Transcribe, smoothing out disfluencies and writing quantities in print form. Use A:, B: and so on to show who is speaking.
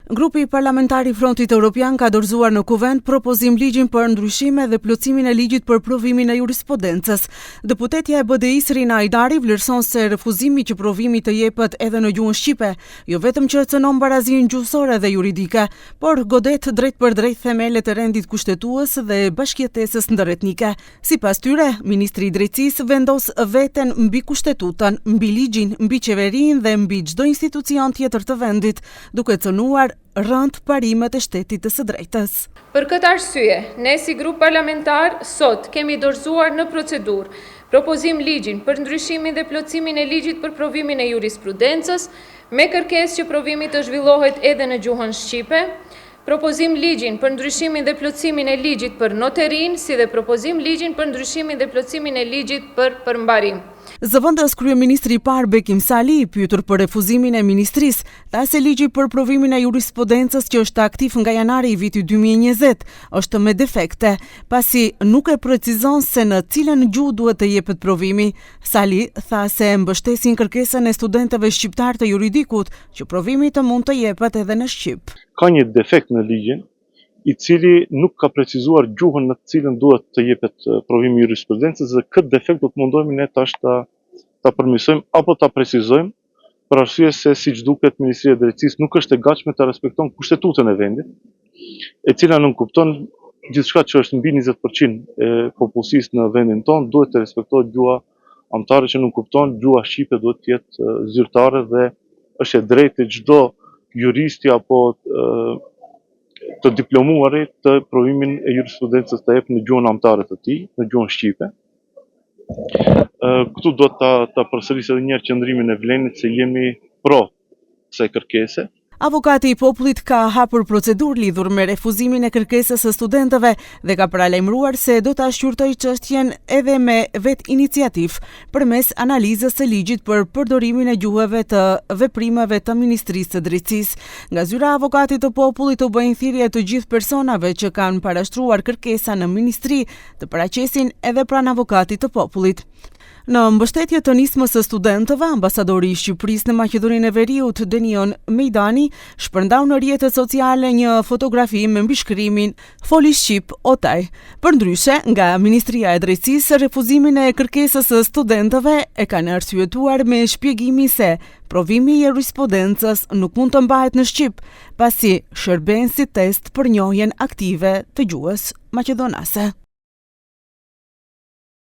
A: Grupi parlamentar i Frontit Evropian ka dorëzuar në Kuvend propozim ligjin për ndryshime dhe plotësimin e ligjit për provimin e jurisprudencës. Deputetja e BDI-s Rina Ajdari vlerëson se refuzimi që provimi të jepet edhe në gjuhën shqipe, jo vetëm që cënon barazinë gjuhësore dhe juridike, por godet drejt për drejt themelet e rendit kushtetues dhe bashkëjetesës ndërretnike. Sipas tyre, ministri i drejtësisë vendos veten mbi kushtetutën, mbi ligjin, mbi qeverinë dhe mbi çdo institucion tjetër të vendit, duke cënuar rënd parimet e shtetit të së drejtës.
B: Për këtë arsye, ne si grup parlamentar sot kemi dorëzuar në procedurë propozim ligjin për ndryshimin dhe plotësimin e ligjit për provimin e jurisprudencës, me kërkesë që provimi të zhvillohet edhe në gjuhën shqipe, propozim ligjin për ndryshimin dhe plotësimin e ligjit për noterin, si dhe propozim ligjin për ndryshimin dhe plotësimin e ligjit për përmbarim.
A: Zëvendës kryeministri i parë Bekim Sali, i pyetur për refuzimin e ministrisë, tha se ligji për provimin e jurisprudencës që është aktiv nga janari i vitit 2020 është me defekte, pasi nuk e precizon se në cilën gjuhë duhet të jepet provimi. Sali tha se mbështesin kërkesën e studentëve shqiptar të juridikut që provimi të mund të jepet edhe në shqip.
C: Ka një defekt në ligjin, i cili nuk ka precizuar gjuhën në të cilën duhet të jepet provimi i jurisprudencës, dhe këtë defekt do të mundohemi ne tash ta përmirësojmë apo ta precizojmë, për arsye se siç duket Ministria e Drejtësisë nuk është e gatshme ta respekton kushtetutën e vendit, e cila nënkupton gjithçka që është mbi 20% e popullsisë në vendin tonë duhet të respektohet gjuha anëtare, që nënkupton gjuha shqipe duhet të jetë zyrtare dhe është e drejtë çdo juristi apo të diplomuarit të provimin e jurisprudencës të jep në gjuhën anëtare të tij, në gjuhën shqipe. Këtu do ta përsëris edhe një herë qëndrimin e Vlenit se jemi pro kësaj kërkese.
A: Avokati i popullit ka hapur procedurë lidhur me refuzimin e kërkesës së studentëve dhe ka paralajmëruar se do ta shqyrtojë çështjen edhe me vetë iniciativë përmes analizës së ligjit për përdorimin e gjuhëve të veprimeve të Ministrisë së Drejtësisë. Nga zyra e avokatit të popullit u bëjnë thirrje të gjithë personave që kanë parashtruar kërkesa në ministri të paraqesin edhe pranë avokatit të popullit. Në mbështetje të nismës së studentëve, ambasadori i Shqipërisë në Maqedoninë e Veriut, Denion Mejdani, shpërndau në rrjetet sociale një fotografi me mbishkrimin "Foli Shqip, o taj". Përndryshe, nga Ministria e Drejtësisë, refuzimin e kërkesës së studentëve e kanë arsyetuar me shpjegimin se provimi i jurisprudencës nuk mund të mbahet në shqip, pasi shërben si test për njohjen aktive të gjuhës maqedonase.